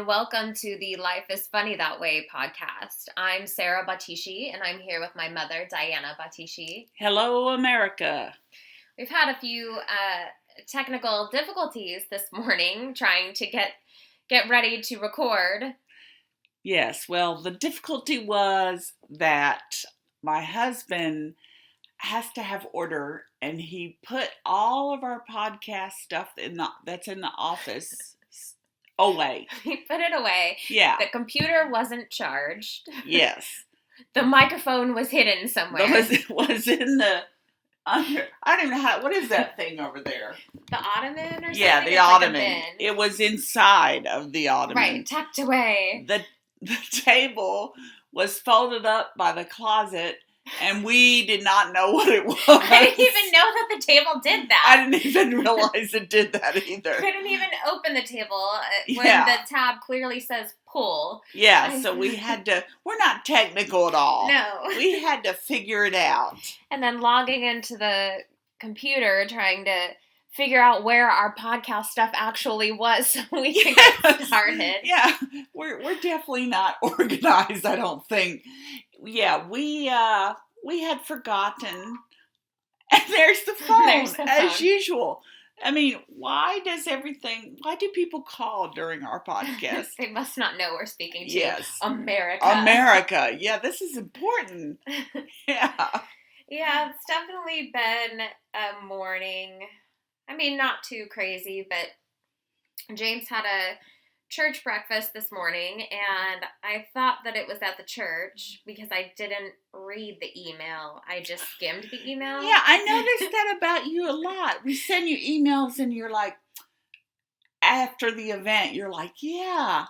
and welcome to the Life is Funny That Way podcast. I'm Sarah Batishi, and I'm here with my mother, Diana Batishi. Hello, America. We've had a few technical difficulties this morning trying to get ready to record. Yes, well, the difficulty was that my husband has to have order, and he put all of our podcast stuff that's in the office away. He put it away. Yeah. The computer wasn't charged. Yes. The microphone was hidden somewhere. Was in the under. I don't even know what is that thing over there? The ottoman or something? Yeah, the ottoman. It was inside of the ottoman. Right, tucked away. The table was folded up by the closet, and we did not know what it was. I didn't even know that the table did that. I didn't even realize it did that either. Couldn't even open the table when the tab clearly says pull. Yeah, so we're not technical at all. No. We had to figure it out. And then logging into the computer, trying to figure out where our podcast stuff actually was so we can get started. Yeah, we're definitely not organized, I don't think. Yeah, we had forgotten. And there's the phone, as usual. I mean, why do people call during our podcast? They must not know we're speaking to America. America. Yeah, this is important. Yeah. Yeah, it's definitely been a morning. I mean, not too crazy, but James had a church breakfast this morning, and I thought that it was at the church because I didn't read the email. I just skimmed the email. Yeah, I noticed that about you a lot. We send you emails, and you're like, after the event, you're like, yeah,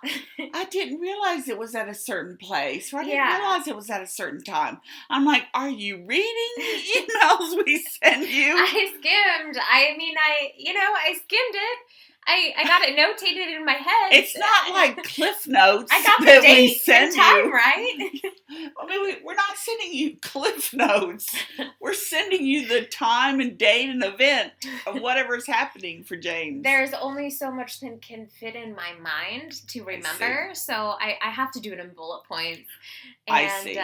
I didn't realize it was at a certain place, or I didn't realize it was at a certain time. I'm like, are you reading the emails we send you? I skimmed. I skimmed it. I got it notated in my head. It's not like Cliff Notes. I got the date and time right. I mean, we're not sending you Cliff Notes. We're sending you the time and date and event of whatever's happening for James. There's only so much that can fit in my mind to remember, so I have to do it in bullet points. And, I see.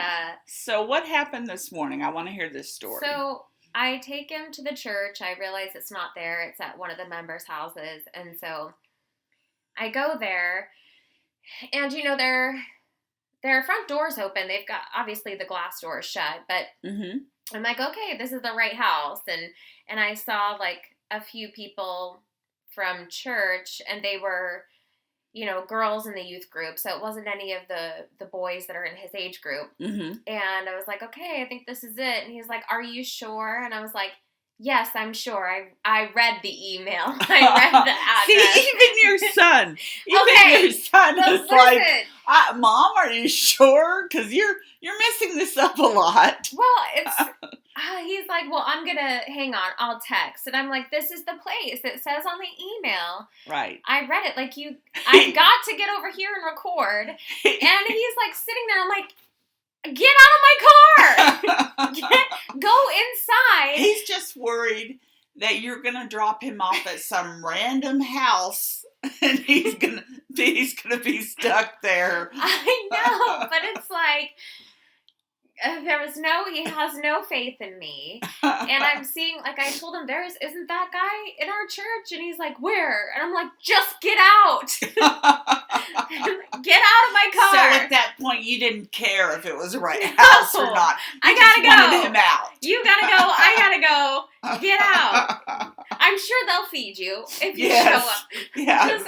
So what happened this morning? I want to hear this story. So I take him to the church. I realize it's not there. It's at one of the members' houses. And so I go there, and, their front door's open. They've got, obviously, the glass door is shut, but I'm like, okay, this is the right house. And I saw, like, a few people from church, and they were, girls in the youth group. So it wasn't any of the boys that are in his age group. Mm-hmm. And I was like, okay, I think this is it. And he's like, are you sure? And I was like, yes, I'm sure. I read the email. I read the address. See, even your son is like, Mom, are you sure? Because you're messing this up a lot. Well, it's he's like, well, I'm gonna hang on. I'll text, and I'm like, this is the place. It says on the email. Right. I read it. Like I've got to get over here and record. And he's like sitting there. I'm like, get out of my car. Go inside. He's just worried that you're gonna drop him off at some random house, and he's gonna be stuck there. I know, but it's like he has no faith in me. And I'm seeing, like, I told him, isn't that guy in our church? And he's like, where? And I'm like, just get out. Get out of my car. So at that point, you didn't care if it was the right house or not. I gotta go. Wanted him out. You gotta go. I gotta go. Get out. I'm sure they'll feed you if you show up. Yeah.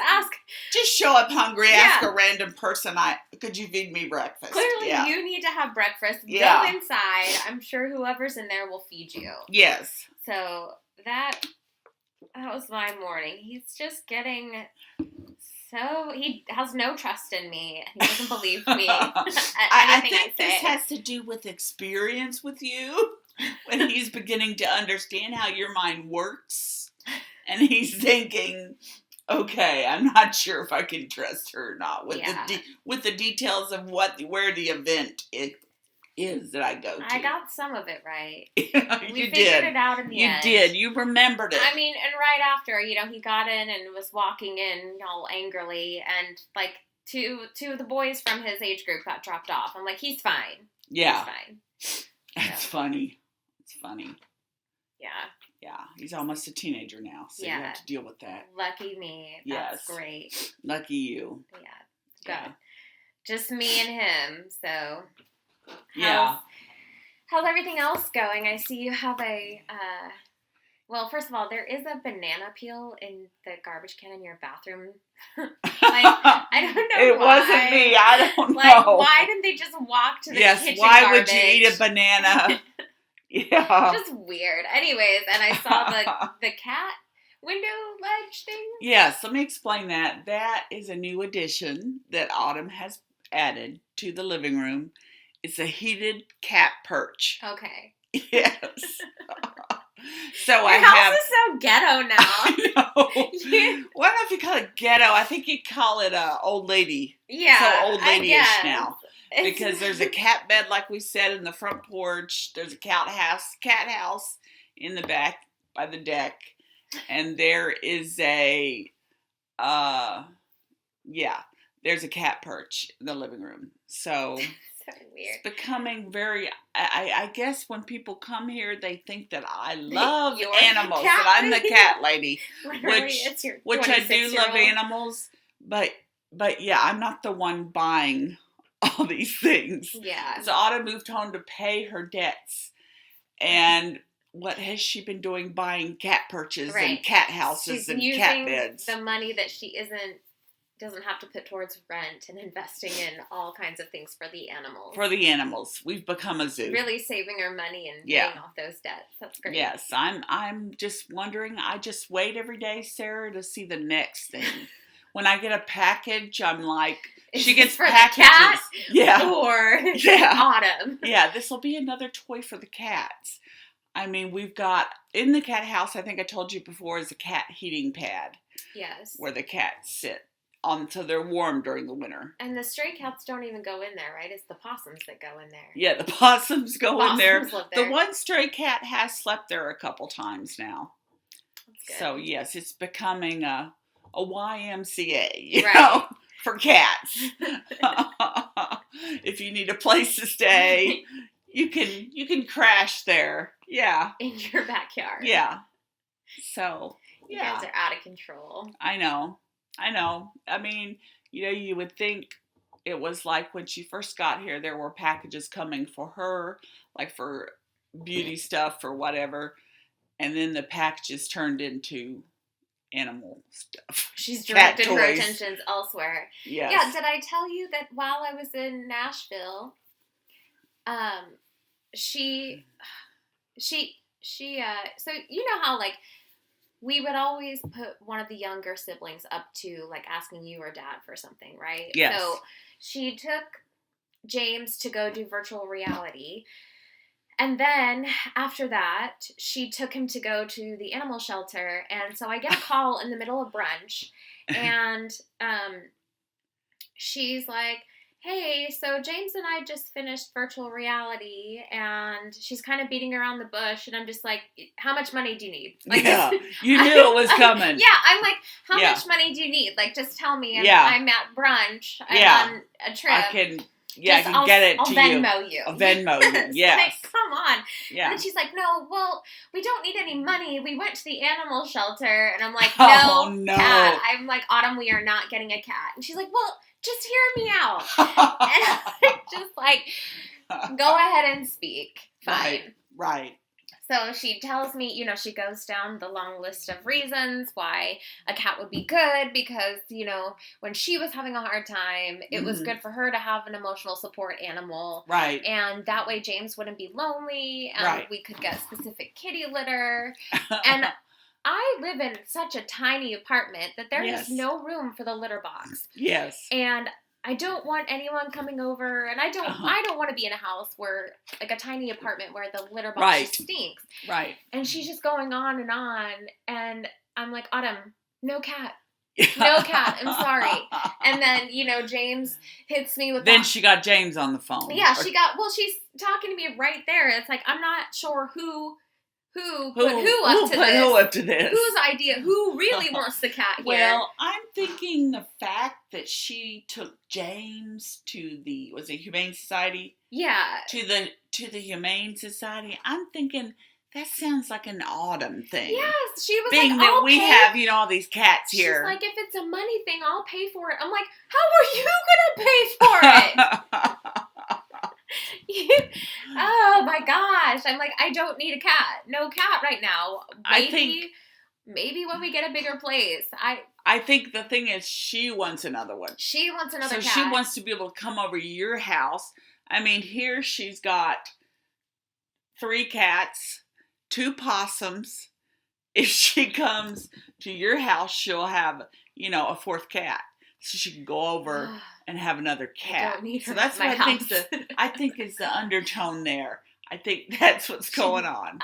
Just show up hungry. Ask a random person, could you feed me breakfast? Clearly, you need to have breakfast. Yeah. Go inside. I'm sure whoever's in there will feed you. Yes. So that was my morning. He's just getting he has no trust in me. He doesn't believe me. I think this has to do with experience with you. When he's beginning to understand how your mind works, and he's thinking, okay, I'm not sure if I can trust her or not with the details of where the event is that I go to. I got some of it right. We figured it out in the end. You did. You remembered it. I mean, and right after, he got in and was walking in all angrily, and, like, two of the boys from his age group got dropped off. I'm like, he's fine. Yeah. He's fine. That's funny. It's funny. Yeah. Yeah. He's almost a teenager now, so you have to deal with that. Lucky me. That's great. Lucky you. Yeah. Good. Just me and him, so. Yeah. How's everything else going? I see you have well, first of all, there is a banana peel in the garbage can in your bathroom. I don't know it why. Wasn't me. I don't know. Why didn't they just walk to the kitchen why garbage? Would you eat a banana? Yeah. Just weird. Anyways, and I saw the cat window ledge thing. Yes, let me explain that. That is a new addition that Autumn has added to the living room. It's a heated cat perch. Okay. Yes. So Your house is so ghetto now. I know. Well, I don't know if you call it ghetto. I think you call it old lady. Yeah. So old lady-ish now. Because there's a cat bed, like we said, in the front porch. There's a cat house in the back by the deck. And there is there's a cat perch in the living room. So so weird. It's becoming very, I guess when people come here, they think that I love animals, that I'm the cat lady, which I do love animals, but yeah, I'm not the one buying all these things. Yeah. So Autumn moved home to pay her debts, and what has she been doing? Buying cat perches and cat houses and cat beds. The money that she doesn't have to put towards rent and investing in all kinds of things for the animals. For the animals. We've become a zoo. Really saving her money and paying off those debts. That's great. Yes, I'm just wondering. I just wait every day, Sarah, to see the next thing. When I get a package, I'm like, she gets for packages. The cat or Autumn. Yeah, this will be another toy for the cats. I mean, we've got, in the cat house, I think I told you before, is a cat heating pad. Yes. Where the cats sit. So they're warm during the winter. And the stray cats don't even go in there, right? It's the possums that go in there. Yeah, the possums go in there. Live there. The one stray cat has slept there a couple times now. That's good. So, yes, it's becoming a YMCA, you know, for cats. If you need a place to stay, you can crash there. Yeah. In your backyard. Yeah. So, you guys are out of control. I know. I mean, you would think it was like when she first got here, there were packages coming for her, like for beauty stuff or whatever. And then the packages turned into animal stuff. She's directed her attentions elsewhere. Yes. Yeah, did I tell you that while I was in Nashville, so you know how, like, we would always put one of the younger siblings up to, like, asking you or dad for something, right? Yes. So she took James to go do virtual reality. And then after that, she took him to go to the animal shelter. And so I get a call in the middle of brunch. And she's like, hey, so James and I just finished virtual reality, and she's kind of beating around the bush, and I'm just like, how much money do you need? Like, you knew it was coming. I'm like, how much money do you need? Like, just tell me. I'm at brunch. I'm on a trip. I can get it to you. I'll Venmo you. I'll Venmo you, yes. Like, come on. Yeah. And then she's like, no, well, we don't need any money. We went to the animal shelter. And I'm like, no. Cat. I'm like, Autumn, we are not getting a cat. And she's like, well, just hear me out. And I'm just like, go ahead and speak. Fine. Right. So she tells me, she goes down the long list of reasons why a cat would be good because, when she was having a hard time, it was good for her to have an emotional support animal. Right. And that way James wouldn't be lonely and we could get specific kitty litter. And I live in such a tiny apartment that there is no room for the litter box. Yes. And I don't want anyone coming over, and I don't want to be in a house where, like, a tiny apartment where the litter box just stinks. Right. And she's just going on, and I'm like, Autumn, no cat. No cat. I'm sorry. And then, James hits me with Then she got James on the phone. Yeah, she's talking to me right there. It's like, I'm not sure who Who put who up to this? Whose idea? Who really wants the cat here? Well, I'm thinking the fact that she took James to the Humane Society. Yeah. To the Humane Society. I'm thinking that sounds like an Autumn thing. Yes, she was being that we have all these cats here. She's like, if it's a money thing, I'll pay for it. I'm like, how are you gonna pay for it? Oh my gosh! I'm like, I don't need a cat. No cat right now. Maybe when we get a bigger place. I think the thing is, she wants another one. She wants another cat. So she wants to be able to come over to your house. I mean, here she's got 3 cats, 2 possums. If she comes to your house, she'll have, a 4th cat. So she can go over and have another cat. I don't need her so that's what I think is the undertone there. I think that's what's going on.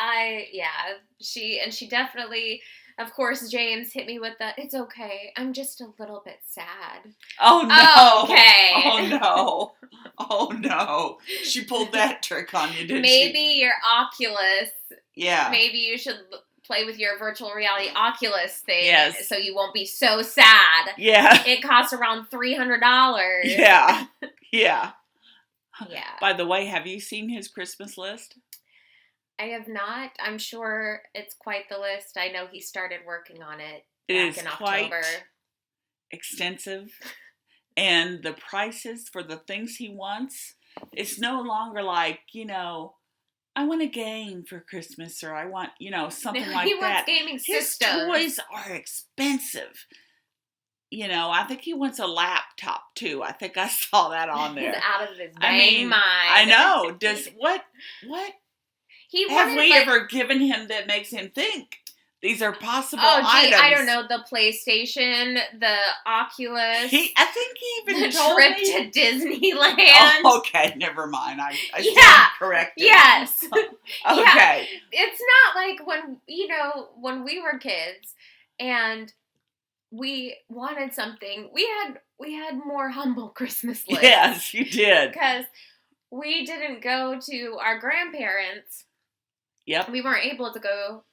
She definitely, of course, James hit me with it's okay. I'm just a little bit sad. Oh no. Okay. Oh no. Oh no. She pulled that trick on you, didn't she? Maybe your Oculus. Yeah. Maybe you should play with your virtual reality Oculus thing. Yes. So you won't be so sad. Yeah. It costs around $300. Yeah. Yeah. Yeah. By the way, have you seen his Christmas list? I have not. I'm sure it's quite the list. I know he started working on it back in October. Quite extensive. And the prices for the things he wants, it's no longer like, I want a game for Christmas, or I want, something like that. He wants gaming systems. His toys are expensive. I think he wants a laptop too. I think I saw that on there. He's out of his mind. I know. What have we ever given him that makes him think these are possible items? I don't know. The PlayStation, the Oculus. I think he even told trip me to Disneyland. Oh, okay, never mind. I stand corrected. Yes. Okay. Yeah. It's not like when we were kids and we wanted something. We had more humble Christmas lists. Yes, you did. Because we didn't go to our grandparents. Yep. We weren't able to go,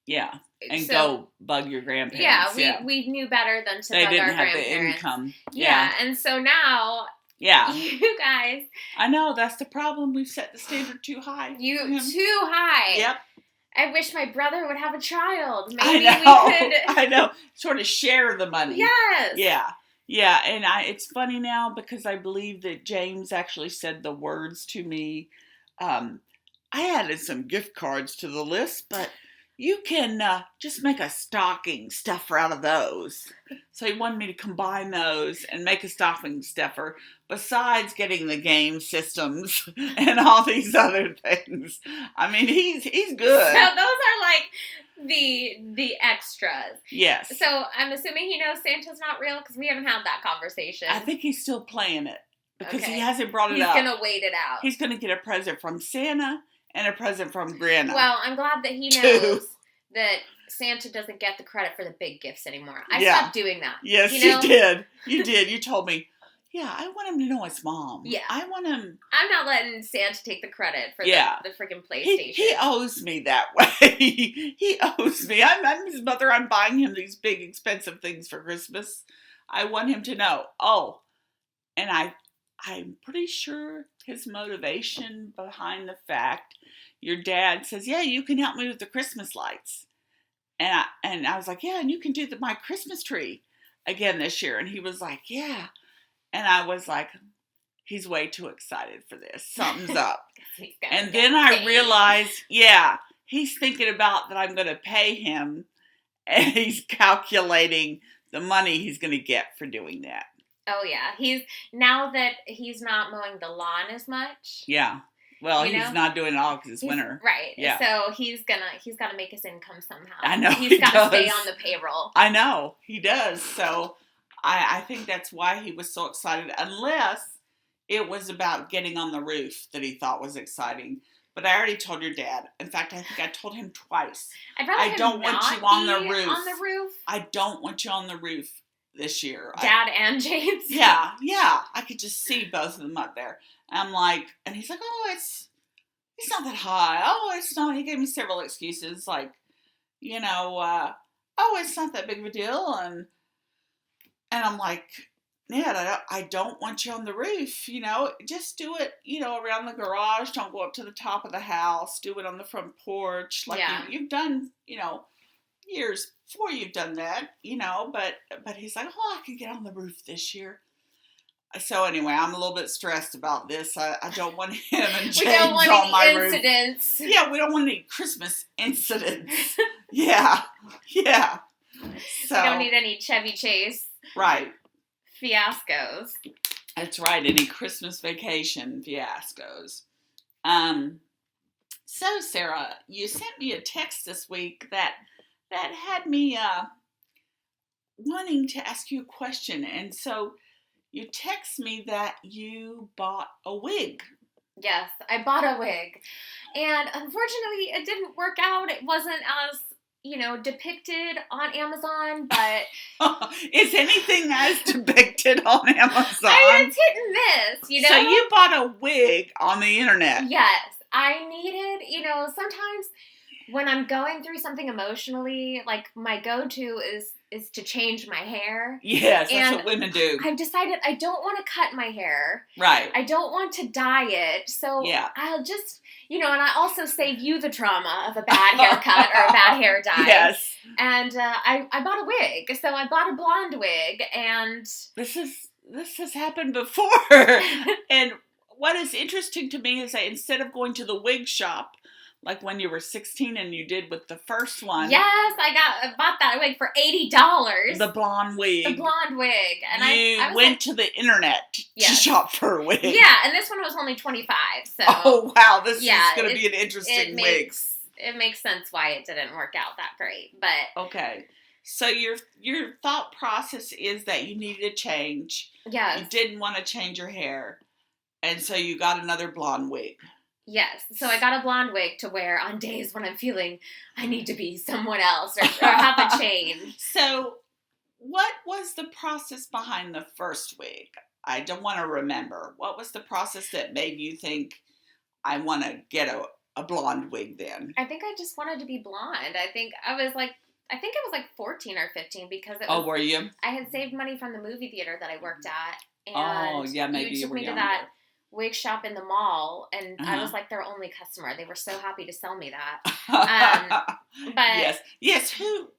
Yeah. And go bug your grandparents. Yeah, we knew better than to bug our grandparents. They didn't have the income. Yeah, and so now, you guys. I know, that's the problem. We've set the standard too high. Too high. Yep. I wish my brother would have a child. Maybe we could. I know. Sort of share the money. Yes. Yeah. Yeah. And it's funny now because I believe that James actually said the words to me. I added some gift cards to the list, but you can just make a stocking stuffer out of those. So he wanted me to combine those and make a stocking stuffer, besides getting the game systems and all these other things. I mean, he's good. So those are like the extras. Yes. So I'm assuming he knows Santa's not real because we haven't had that conversation. I think he's still playing it because he hasn't brought it up. He's going to wait it out. He's going to get a present from Santa and a present from Grandma. Well, I'm glad that he knows that Santa doesn't get the credit for the big gifts anymore. I stopped doing that. Yes, you did. You did. You told me, I want him to know his mom. Yeah. I want him. I'm not letting Santa take the credit for the freaking PlayStation. He owes me that way. He owes me. I'm his mother. I'm buying him these big, expensive things for Christmas. I want him to know. Oh, and I'm pretty sure his motivation behind the fact your dad says, you can help me with the Christmas lights. And I was like, and you can do my Christmas tree again this year. And he was like, yeah. And I was like, he's way too excited for this. Something's up. And then I realized, he's thinking about that I'm going to pay him. And he's calculating the money he's going to get for doing that. Oh, yeah. Now that he's not mowing the lawn as much. Yeah. Well, he's not doing it all because it's winter. Right. Yeah. So he's got to make his income somehow. I know he's got to stay on the payroll. I know. He does. So I think that's why he was so excited. Unless it was about getting on the roof that he thought was exciting. But I already told your dad. In fact, I think I told him twice. I don't want you on the roof. On the roof? I don't want you on the roof this year. Dad and James? Yeah. I could just see both of them up there. I'm like, and he's like, it's not that high. Oh, it's not. He gave me several excuses, like, oh, it's not that big of a deal. And I'm like, Ned, I don't want you on the roof, just do it, around the garage. Don't go up to the top of the house. Do it on the front porch. Like you've done, years before you've done that, but he's like, oh, I could get on the roof this year. So anyway, I'm a little bit stressed about this. I don't want him and James on my roof. We don't want any incidents. Yeah, we don't want any Christmas incidents. Yeah. So we don't need any Chevy Chase. Right. Fiascos. That's right. Any Christmas vacation fiascos. So Sarah, you sent me a text this week that had me wanting to ask you a question, and so you text me that you bought a wig. Yes, I bought a wig, and unfortunately, it didn't work out. It wasn't as depicted on Amazon, but is anything as depicted on Amazon? I mean, it's hit and miss, So you bought a wig on the internet. Yes, I needed, sometimes when I'm going through something emotionally, like my go-to is to change my hair. Yes, that's what women do. I've decided I don't want to cut my hair. Right. I don't want to dye it. So I'll just, and I also save you the trauma of a bad haircut or a bad hair dye. Yes. And I bought a wig. So I bought a blonde wig, and this has happened before. And what is interesting to me is that instead of going to the wig shop, like when you were 16 and you did with the first one. Yes, I bought that wig for $80. The blonde wig. The blonde wig. And I went to the internet to shop for a wig. Yeah, and this one was only $25. So. Oh, wow. This is going to be an interesting wig. It makes sense why it didn't work out that great. But okay. So your thought process is that you needed a change. Yes. You didn't want to change your hair. And so you got another blonde wig. Yes. So I got a blonde wig to wear on days when I'm feeling I need to be someone else or have a change. So what was the process behind the first wig? I don't want to remember. What was the process that made you think I want to get a blonde wig then? I think I just wanted to be blonde. I think it was like 14 or 15 because it was, oh, were you? I had saved money from the movie theater that I worked at. And maybe you took were me younger. to that wig shop in the mall, and I was like their only customer. They were so happy to sell me that. But yes, who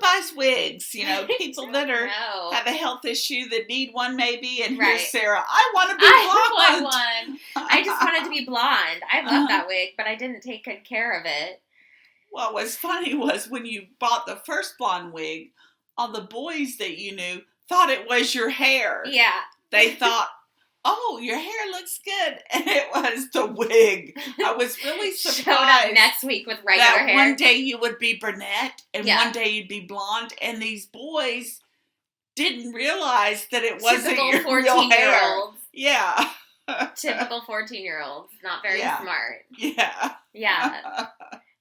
buys wigs? People that have a health issue that need one maybe. And here's Sarah. I want to be blonde. I want one. I just wanted to be blonde. I love that wig, but I didn't take good care of it. What was funny was when you bought the first blonde wig, all the boys that you knew thought it was your hair. Yeah. They thought, oh, your hair looks good. And it was the wig. I was really surprised. Showed up next week with regular hair. That one day you would be brunette and one day you'd be blonde. And these boys didn't realize that it wasn't your real hair. Yeah. Typical 14-year-olds. Not very smart. Yeah. Yeah.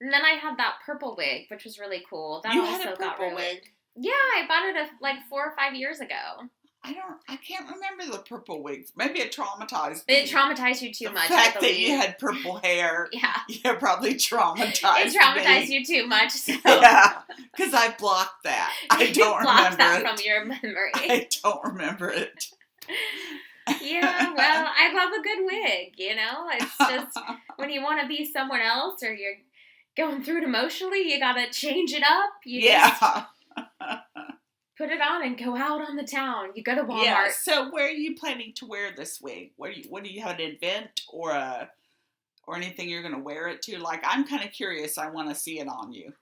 And then I had that purple wig, which was really cool. That you also had a purple wig? Yeah, I bought it 4 or 5 years ago. I can't remember the purple wigs. Maybe it traumatized me. It traumatized you too much. The fact that you had purple hair. Yeah. Probably traumatized It traumatized you too much. So. Yeah, because I blocked that. I don't remember that it. From your memory. I don't remember it. Yeah, well, I love a good wig, It's just when you want to be someone else or you're going through it emotionally, you gotta change it up. Just put it on and go out on the town. You go to Walmart. Yeah. So where are you planning to wear this wig? What do you have an event or anything you're going to wear it to? Like, I'm kind of curious. I want to see it on you.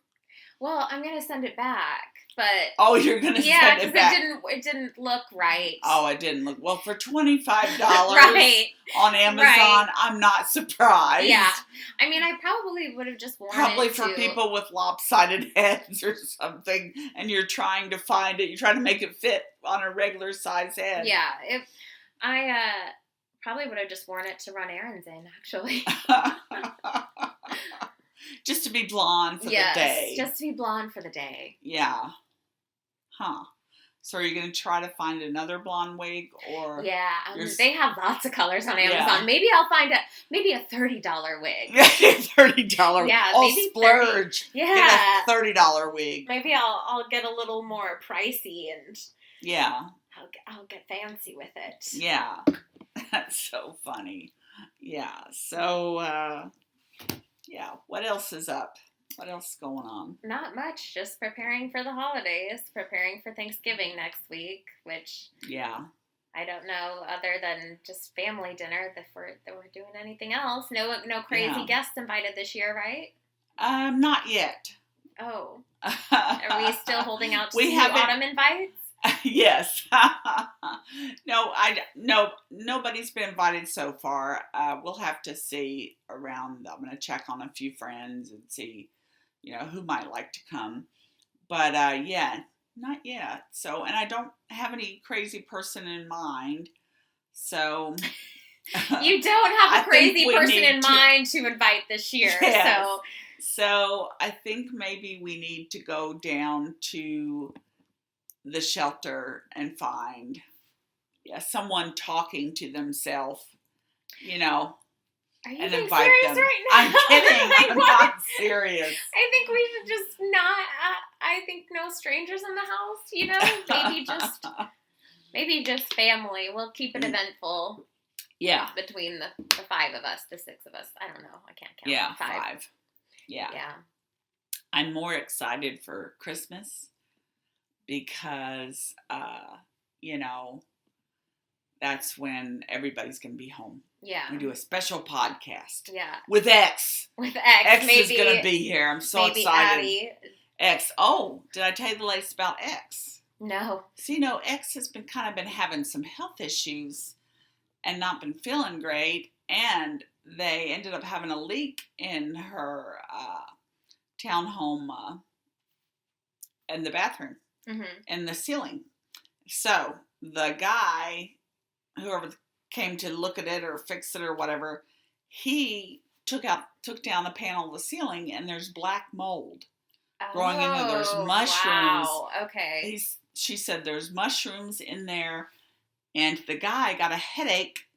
Well, I'm going to send it back. But you're going to send it back. Yeah, because it didn't look right. Oh, it didn't look well for $25 right. on Amazon. Right. I'm not surprised. Yeah, I mean, I probably would have just worn it for people with lopsided heads or something, and you're trying to find it. You're trying to make it fit on a regular size head. Yeah, I probably would have just worn it to run errands in, actually. Just to be blonde for the day. Just to be blonde for the day. Yeah. Huh. So are you going to try to find another blonde wig, or yeah, they have lots of colors on Amazon. Yeah. Maybe I'll find a $30 wig. $30. Yeah, I'll maybe splurge. 30. Yeah, get a $30 wig. Maybe I'll get a little more pricey and yeah, I'll get fancy with it. Yeah, that's so funny. Yeah. So yeah, what else is up? What else is going on? Not much. Just preparing for the holidays. Preparing for Thanksgiving next week, which yeah, I don't know other than just family dinner if we're doing anything else. No crazy guests invited this year, right? Not yet. Oh, are we still holding out to see autumn invites? Yes. No, nobody's been invited so far. We'll have to see around. I'm going to check on a few friends and see, who might like to come. But, yeah, not yet. So, and I don't have any crazy person in mind. So. You don't have a crazy person in mind to invite this year. Yes. So I think maybe we need to go down to the shelter and find someone talking to themselves, Are you and being invite serious them. right now? I'm kidding. I'm not serious. I think we should just not. I think no strangers in the house. Maybe just family. We'll keep it eventful. Yeah. Between the 5 of us, the 6 of us. I don't know. I can't count. Yeah, 5. Yeah. I'm more excited for Christmas because, that's when everybody's going to be home. Yeah. We do a special podcast. Yeah. With X. X maybe, is going to be here. I'm so excited. Addie. X. Oh, did I tell you the latest about X? No. So, X has been having some health issues and not been feeling great. And they ended up having a leak in her townhome in the bathroom. Mm-hmm. In the ceiling. So the guy, whoever came to look at it or fix it or whatever, he took down a panel of the ceiling, and there's black mold growing in there. There's mushrooms. Wow. Okay. She said there's mushrooms in there, and the guy got a headache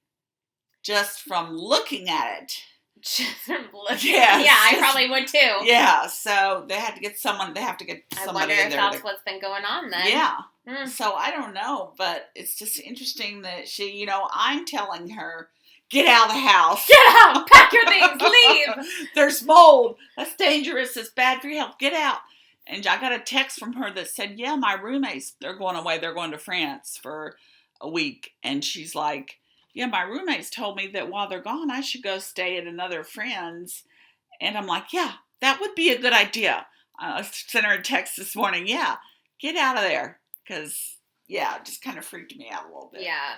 just from looking at it. Just from looking. Yeah, I probably would too. Yeah, so they had to get somebody. I wonder if that's what's been going on then. Yeah. So I don't know, but it's just interesting that she, I'm telling her, get out of the house. Get out. Pack your things. Leave. There's mold. That's dangerous. It's bad for your health. Get out. And I got a text from her that said, yeah, my roommates, they're going away. They're going to France for a week. And she's like, yeah, my roommates told me that while they're gone, I should go stay at another friend's. And I'm like, yeah, that would be a good idea. I sent her a text this morning. Yeah, get out of there. Because, yeah, it just kind of freaked me out a little bit. Yeah.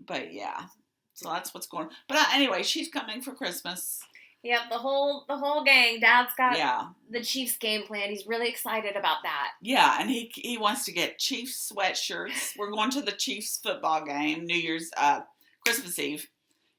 But, yeah. So that's what's going on. But anyway, she's coming for Christmas. Yep, the whole gang. Dad's got the Chiefs game planned. He's really excited about that. Yeah, and he wants to get Chiefs sweatshirts. We're going to the Chiefs football game, Christmas Eve.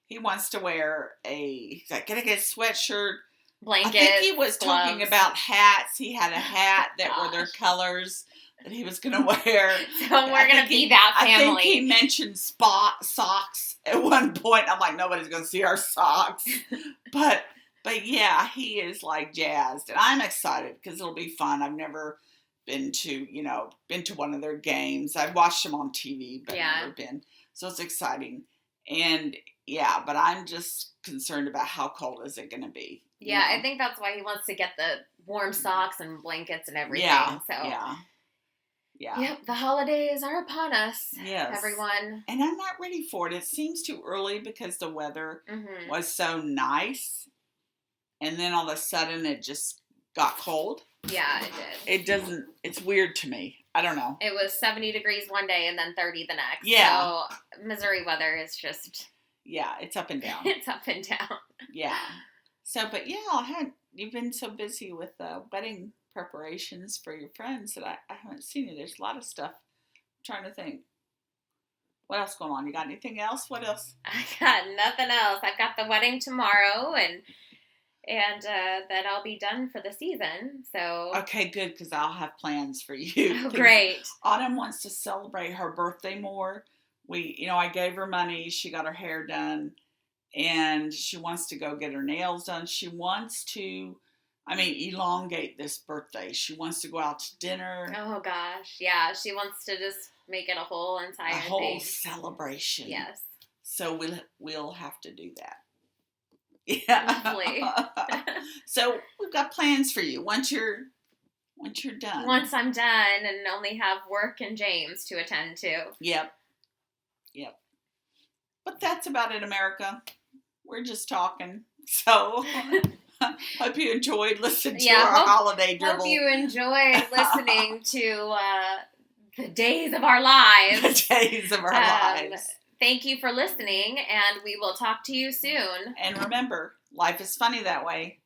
He wants to wear he's like, gotta get a sweatshirt. Blankets, I think he was gloves. talking about hats. He had a hat that were their colors that he was going to wear. So we're going to be that family. I think he mentioned socks at one point. I'm like, nobody's going to see our socks. But yeah, he is like jazzed. And I'm excited because it'll be fun. I've never been to one of their games. I've watched them on TV, but never been. So it's exciting. And yeah, but I'm just concerned about how cold is it going to be. Yeah, I think that's why he wants to get the warm socks and blankets and everything. Yeah, so yeah. Yep, the holidays are upon us. Yes, everyone. And I'm not ready for it. It seems too early because the weather was so nice, and then all of a sudden it just got cold. Yeah, it did. It doesn't. It's weird to me. I don't know. It was 70 degrees one day and then 30 the next. Yeah. So Missouri weather is just. Yeah, it's up and down. It's up and down. Yeah. So, but yeah, you've been so busy with wedding preparations for your friends that I haven't seen you. There's a lot of stuff. I'm trying to think. What else going on? You got anything else? What else? I got nothing else. I've got the wedding tomorrow, and And then I'll be done for the season. So okay, good, because I'll have plans for you. Oh, great. Autumn wants to celebrate her birthday more. I gave her money. She got her hair done, and she wants to go get her nails done. She wants to, elongate this birthday. She wants to go out to dinner. Oh gosh, yeah. She wants to just make it a whole entire thing. Celebration. Yes. So we'll have to do that. Yeah. Lovely. So we've got plans for you once you're done. Once I'm done and only have work and James to attend to. Yep. But that's about it, America. We're just talking. So hope you enjoyed listening to our holiday dribble. Hope you enjoyed listening to the days of our lives. The days of our lives. Thank you for listening, and we will talk to you soon. And remember, life is funny that way.